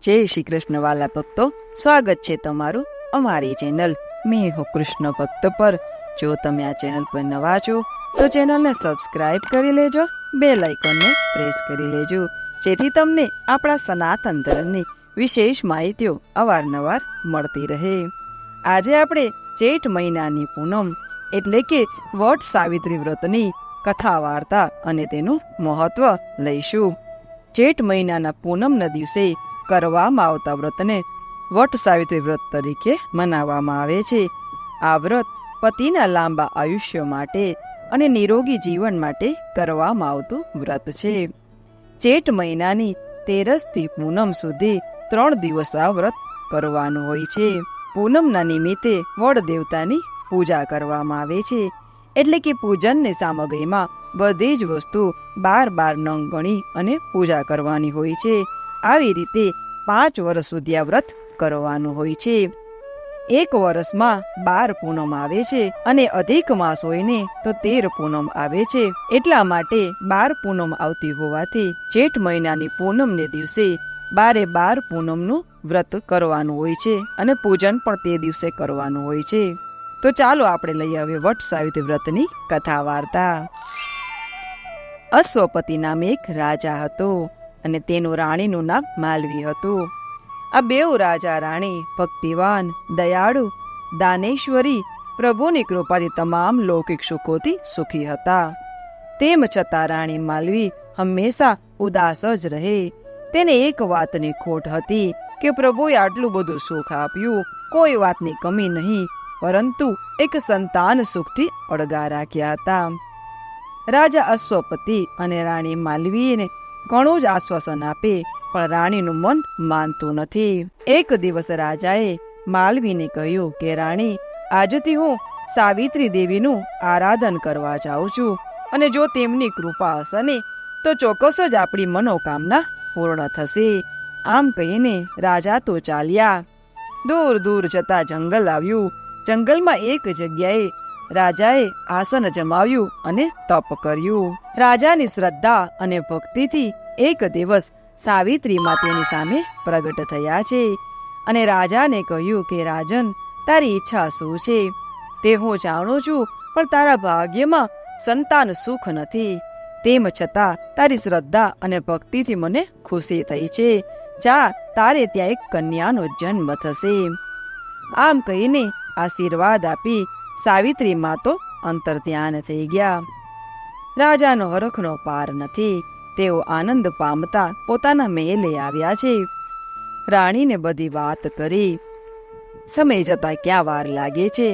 જય શ્રી કૃષ્ણ વાલા ભક્તો, સ્વાગત છે તમારું અમારી ચેનલ મેં હું કૃષ્ણ ભક્ત પર. જો તમે આ ચેનલ પર નવા છો તો ચેનલને સબસ્ક્રાઇબ કરી લેજો, બેલ આઇકોનને પ્રેસ કરી લેજો, જેથી તમને આપણા સનાતન ધર્મની વિશેષ માહિતીઓ અવારનવાર મળતી રહે. આજે આપણે ચૈત મહિનાની પૂનમ એટલે કે વટ સાવિત્રી વ્રતની કથા વાર્તા અને તેનું મહત્વ લઈશું. ચૈત મહિનાના પૂનમના દિવસે કરવામાં આવતા વ્રતને વટ સાવિત્રી વ્રત તરીકે મનાવવામાં આવે છે. આ વ્રત પતિના લાંબા આયુષ્ય માટે અને નિરોગી જીવન માટે કરવામાં આવતું વ્રત છે. ચૈત મહિનાની 13 થી પૂનમ સુધી 3 દિવસ આ વ્રત કરવાનું હોય છે. પૂનમના નિમિત્તે વડ દેવતાની પૂજા કરવામાં આવે છે, એટલે કે પૂજનની સામગ્રીમાં બધી જ વસ્તુ 12 નંગ ગણી અને પૂજા કરવાની હોય છે. આવી રીતે 5 વર્ષ સુધી આ વ્રત કરવાનું હોય છે. એક વર્ષમાં 12 પૂનમ આવે છે અને અધિક માસ હોય ને તો 13 પૂનમ આવે છે. એટલા માટે 12 પૂનમ આવતી હોવાથી ચૈત મહિનાની પૂનમને દિવસે 12 પૂનમનું વ્રત કરવાનું હોય છે અને પૂજન પણ તે દિવસે કરવાનું હોય છે. તો ચાલો આપણે લઈ આવીએ વટ સાવિત્રી વ્રતની કથા વાર્તા. અશ્વપતિ નામે એક રાજા હતો અને તેનું રાણીનું નામ માલવી હતું. આ બેઉ રાજા રાણી ભક્તિવાન, દયાળુ, દાનેશ્વરી, પ્રભુની કૃપાથી તમામ લૌકિક સુખોથી સુખી હતા. તેમ છતાં રાણી માલવી હંમેશા ઉદાસ જ રહે. તેને એક વાતની ખોટ હતી કે પ્રભુએ આટલું બધું સુખ આપ્યું, કોઈ વાતની કમી નહીં, પરંતુ એક સંતાન સુખથી અળગા રાખ્યા હતા. રાજા અશ્વપતિ અને રાણી માલવીને ઘણું જ આશ્વાસન આપે, પણ રાણીનું મન માનતું નથી. એક દિવસ રાજાએ માલવીને કહ્યું કે રાણી, આજથી હું સાવિત્રી દેવીનું આરાધન કરવા જાઉં છું, અને જો તેમની કૃપા હશે ને તો ચોક્કસ જ આપણી મનોકામના પૂર્ણ થશે. આમ કહીને રાજા તો ચાલ્યા. દૂર દૂર જતા જંગલ આવ્યું. જંગલમાં એક જગ્યાએ રાજાએ આસન જમાવ્યું અને તપ કર્યું. રાજાની શ્રદ્ધા અને ભક્તિથી એક દિવસ સાવિત્રી તેની સામે પ્રગટ થયા છે અને રાજાને કહ્યું કે રાજન, તારી ઈચ્છા શું છે તે હું જાણું છું, પણ તારા ભાગ્યમાં સંતાન સુખ નથી. તેમ છતાં તારી શ્રદ્ધા અને ભક્તિથી મને ખુશી થઈ છે. જા, તારે ત્યાં એક કન્યાનો જન્મ થશે. આમ કહીને આશીર્વાદ આપી સાવિત્રી તો અંતર ધ્યાન થઈ ગયા. રાજાનો હરખનો પાર નથી. તેઓ આનંદ પામતા પોતાના મહેલે આવ્યા છે. રાણીને બધી વાત કરી. સમય જતા ક્યાં વાર લાગે છે.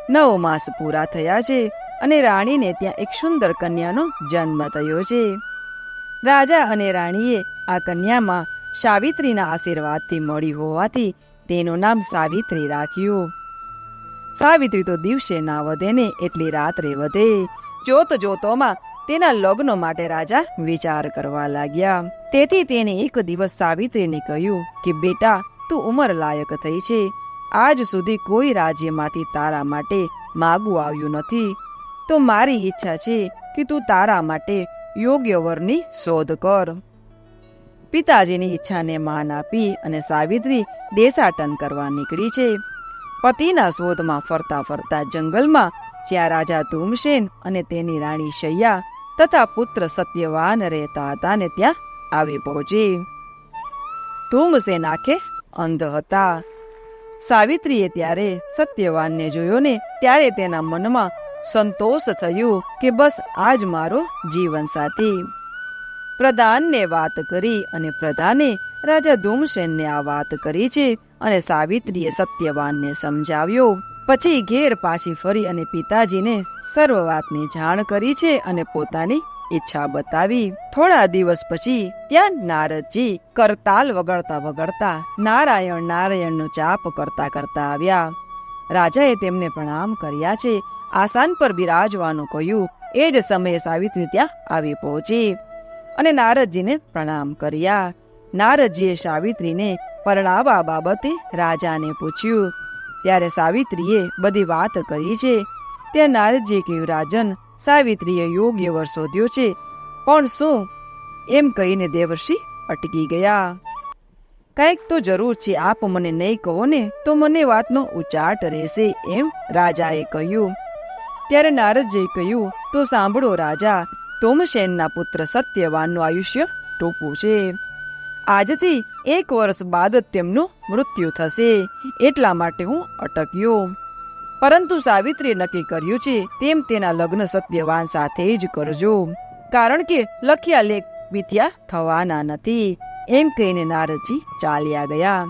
9 માસ પૂરા થયા છે અને રાણીને ત્યાં એક સુંદર કન્યાનો જન્મ થયો છે. રાજા અને રાણીએ આ કન્યામાં સાવિત્રીના આશીર્વાદથી મળી હોવાથી તેનું નામ સાવિત્રી રાખ્યું. સાવિત્રી તો દિવસે ના વધે ને એટલી રાત્રે વધે. જોત જોતોમાં તેના લગ્ન માટે રાજા વિચાર કરવા લાગ્યા. તેથી તેને એક દિવસ સાવિત્રીને કહ્યું કે બેટા, તું ઉંમર લાયક થઈ છે. આજ સુધી કોઈ રાજ્યમાંથી તારા માટે માગવું આવ્યું નથી. તો મારી ઈચ્છા છે કે તું તારા માટે યોગ્ય વરની શોધ કર. પિતાજીની ઈચ્છાને માન આપી અને સાવિત્રી દેશાટન કરવા નીકળી છે. પતિના શોધમાં ફરતા ફરતા જંગલમાં જ્યાં રાજા ધૂમસેન અને તેની રાણી શૈયા તથા પુત્ર સત્યવાન રહેતા હતા ને ત્યાં આવી પહોંચી. ધૂમસેન આંખે અંધ હતા. સાવિત્રીએ ત્યારે સત્યવાનને જોયો ને ત્યારે તેના મનમાં સંતોષ થયું કે બસ આજ મારો જીવન સાથી. પ્રધાનને વાત કરી અને પ્રધાને રાજા ધૂમસેનને આ વાત કરી છે અને સાવિત્રીએ સત્યવાનને સમજાવ્યો. પછી ઘેર પાછી ફરી અને પિતાજીને સર્વ વાતની જાણ કરી છે અને પોતાની ઈચ્છા બતાવી. થોડા દિવસ પછી ત્યાં નારદજી કરતાલ વગાડતા વગાડતા નારાયણ નારાયણનો જાપ કરતા કરતા આવ્યા. રાજાએ તેમને પ્રણામ કર્યા છે. આસન પર બિરાજવાનું કહ્યું. એ જ સમયે સાવિત્રી ત્યાં આવી પહોંચી અને નારદજીને પ્રણામ કર્યા. નારદજીએ સાવિત્રીને પરણાવવા બાબતે રાજાને પૂછ્યું. ત્યારે સાવિત્રીએ બધી વાત કરી છે. ત્યાં નારદજીએ કહ્યું, રાજન, સાવિત્રીએ યોગ્ય વર શોધ્યો છે, પણ શું? એમ કહીને દેવર્ષિ અટકી ગયા. કંઈક તો જરૂર છે, આપ મને નહીં કહો ને તો મને વાતનો ઉચાટ રહેશે, એમ રાજાએ કહ્યું. ત્યારે નારદજીએ કહ્યું, તો સાંભળો રાજા, તોમસેનના પુત્ર સત્યવાનનું આયુષ્ય ટૂંકું છે. આજથી 1 વર્ષ બાદ તેમનું મૃત્યુ થશે, એટલા માટે હું અટક્યો. પરંતુ સાવિત્રીએ નક્કી કર્યું છે તેમ તેના લગ્ન સત્યવાન સાથે જ કરજો, કારણ કે લખ્યા લેખ મિથ્યા થવાના નથી, એમ કહીને નારદજી ચાલ્યા ગયા.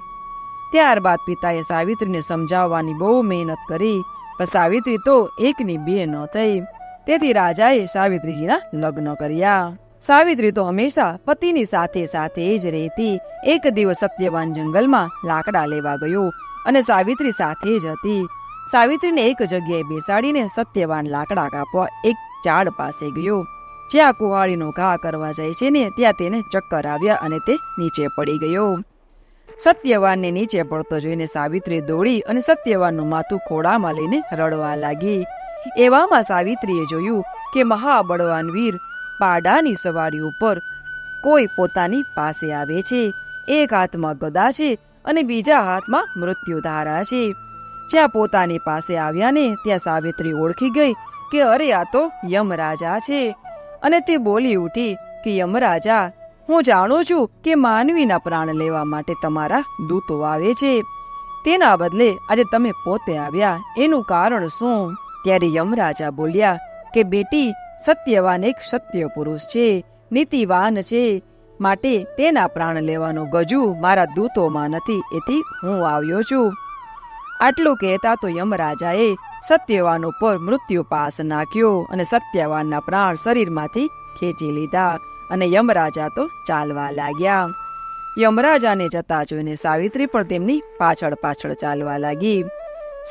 ત્યારબાદ પિતાએ સાવિત્રીને સમજાવવાની બહુ મહેનત કરી, પણ સાવિત્રી તો 1ની 2 ન થઈ. તેથી રાજાએ સાવિત્રીજીના લગ્ન કર્યા. સાવિત્રી તો હંમેશા પતિની સાથે સાથે જ રહેતી. એક દિવસ સત્યવાન જંગલમાં લાકડા લેવા ગયો અને સાવિત્રી સાથે જ હતી. સાવિત્રીને એક જગ્યાએ બેસાડીને સત્યવાન લાકડા કાપવા એક ઝાડ પાસે ગયો. જ્યાં કુહાડીનો ઘા કરવા જાય છે ને ત્યાં તેને ચક્કર આવ્યા અને તે નીચે પડી ગયો. સત્યવાનને નીચે પડતો જોઈને સાવિત્રી દોડી અને સત્યવાનનું માથું ખોળામાં લઈને રડવા લાગી. એવામાં સાવિત્રીએ જોયું કે મહાબળવાન વીર પાડાની સવારી ઉપર કોઈ પોતાની પાસે આવે છે. એક હાથમાં ગદા છે અને બીજા હાથમાં મૃત્યુધારા છે. જ્યાં પોતાની પાસે આવ્યા ને ત્યાં સાવિત્રી ઓળખી ગઈ કે અરે આ તો યમરાજા છે. અને તે બોલી ઉઠી કે યમરાજા, હું જાણું છું કે માનવીના પ્રાણ લેવા માટે તમારા દૂતો આવે છે, તેના બદલે આજે તમે પોતે આવ્યા, એનું કારણ શું? ત્યારે યમરાજા બોલ્યા કે બેટી, સત્યવાન એક સત્ય પુરુષ છે, નીતિવાન છે, માટે તેના પ્રાણ લેવાનો ગજુ મારા દૂતોમાં નથી, એથી હું આવ્યો છું. આટલું કહેતા તો યમરાજાએ સત્યવાન ઉપર મૃત્યુ પાસ નાખ્યો અને સત્યવાનના પ્રાણ શરીરમાંથી ખેંચી લીધા અને યમરાજા તો ચાલવા લાગ્યા. યમરાજાને જતા જોઈને સાવિત્રી પણ તેમની પાછળ પાછળ ચાલવા લાગી.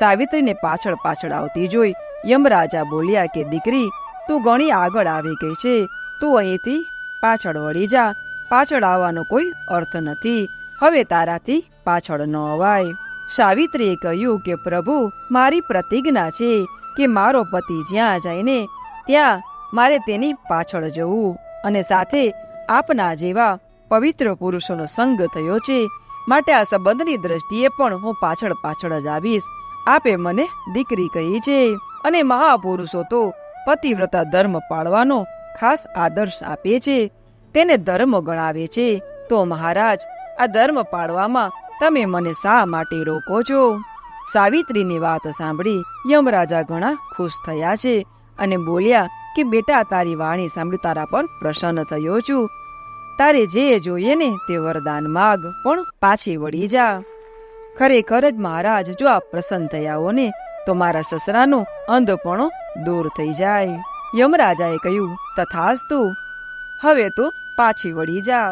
સાવિત્રીને પાછળ પાછળ આવતી જોઈ યમરાજા બોલ્યા કે દીકરી, તું ઘણી આગળ આવી ગઈ છે, તું અહીંથી પાછળ વળી જા, પાછળ આવવાનો કોઈ અર્થ નથી, હવે તારાથી પાછળ ન અવાય. સાવિત્રીએ કહ્યું કે પ્રભુ, મારી પ્રતિજ્ઞા છે કે મારો પતિ જ્યાં જાય ને ત્યાં મારે તેની પાછળ જવું, અને સાથે આપના જેવા પવિત્ર પુરુષોનો સંગ થયો છે, માટે આ સંબંધની દ્રષ્ટિએ પણ હું પાછળ પાછળ જ આવીશ. આપે મને દીકરી કહી છે, અને મહાપુરુષો તો પતિવ્રતા ધર્મ પાળવાનો ખાસ આદર્શ આપે છે, તેને ધર્મ ગણાવે છે. તો મહારાજ, આ ધર્મ પાળવામાં તમે મને શા માટે રોકો છો? સાવિત્રીની વાત સાંભળી યમરાજા ઘણા ખુશ થયા છે અને બોલ્યા કે બેટા, તારી વાણી સાંભળી તારા પર પ્રસન્ન થયો છું. તારે જે જોઈએ ને તે વરદાન માગ, પણ પાછી વળી જા. ખરેખર જ મહારાજ, જો આપ પ્રસન્ન થયા હો ને તો મારા સસરાનો અંધપણો દૂર થઈ જાય. યમરાજાએ કહ્યું, તથાસ્તુ, હવે તો પાછી વળી જા.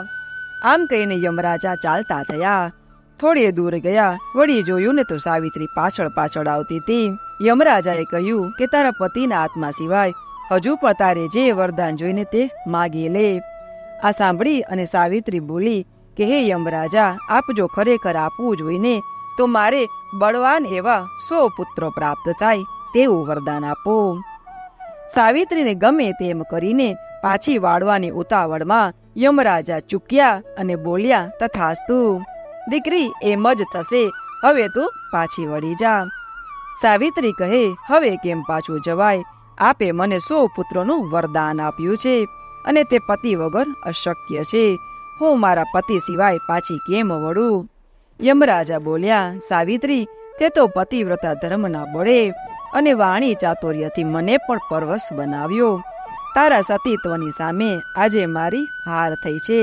આમ કહીને યમરાજા ચાલતા થયા. થોડી દૂર ગયા, વળી જોયું ને તો સાવિત્રી પાછળ પાછળ આવતી હતી. યમરાજાએ કહ્યું કે તારા પતિના આત્મા સિવાય હજુ પણ તારે જે વરદાન જોઈને તે માગી લે. આ સાંભળી અને સાવિત્રી બોલી કે હે યમરાજા, આપ જો ખરેખર આપવું જોઈને તો મારે બળવાન એવા 100 પુત્રો પ્રાપ્ત થાય તેવું વરદાન આપો. સાવિત્રીને ગમે તેમ કરીને પાછી વાળવાની ઉતાવળમાં યમરાજા ચૂક્યા અને બોલ્યા, તથાસ્તુ દીકરી, એમ જ થશે, હવે તું પાછી વળી જા. સાવિત્રી કહે, હવે કેમ પાછું જવાય? આપે મને 100 પુત્રોનું વરદાન આપ્યું છે અને તે પતિ વગર અશક્ય છે. હું મારા પતિ સિવાય પાછી કેમ વળું? યમરાજા બોલ્યા, સાવિત્રી, તે તો પતિવ્રતા ધર્મના બળે અને વાણી ચાતુર્યથી મને પણ પરવશ બનાવ્યો. તારા સતીત્વની સામે આજે મારી હાર થઈ છે,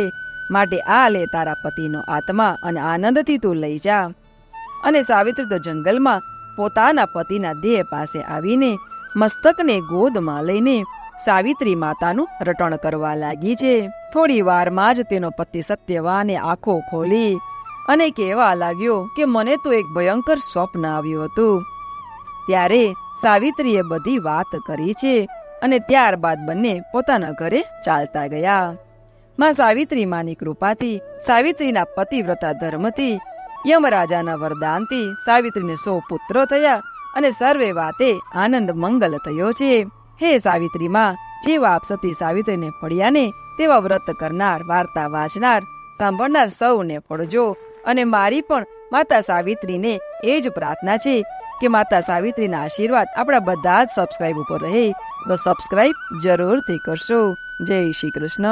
માટે આ લે તારા પતિનો આત્મા અને આનંદથી તું લઈ જા. અને સાવિત્રી તો જંગલમાં પોતાના પતિના દેહ પાસે આવીને મસ્તકને ગોદમાં લઈને સાવિત્રી માતાનું રટણ કરવા લાગી છે. થોડી વારમાં જ તેનો પતિ સત્યવાને આંખો ખોલી અને કહેવા લાગ્યો કે મને તો એક ભયંકર સ્વપ્ન આવ્યું હતું. ત્યારે સાવિત્રીએ બધી વાત કરી છે અને ત્યારબાદ બંને પોતાના ઘરે ચાલતા ગયા. માં સાવિત્રી માની કૃપાથી, સાવિત્રીના પતિવ્રતા ધર્મથી, યમરાજાના વરદાનથી સાવિત્રીને 100 પુત્રો થયા અને સર્વે વાતે આનંદ મંગલ થયો છે. હે સાવિત્રી માં, જેવા આપ સતી સાવિત્રીને પડ્યા ને તેવા વ્રત કરનાર, વાર્તા વાંચનાર, સાંભળનાર સૌને પડજો અને મારી પણ માતા સાવિત્રીને એ જ પ્રાર્થના છે કે માતા સાવિત્રીના આશીર્વાદ આપણા બધા જ સબસ્ક્રાઇબ ઉપર રહે. તો સબસ્ક્રાઇબ જરૂરથી કરશો. જય શ્રી કૃષ્ણ.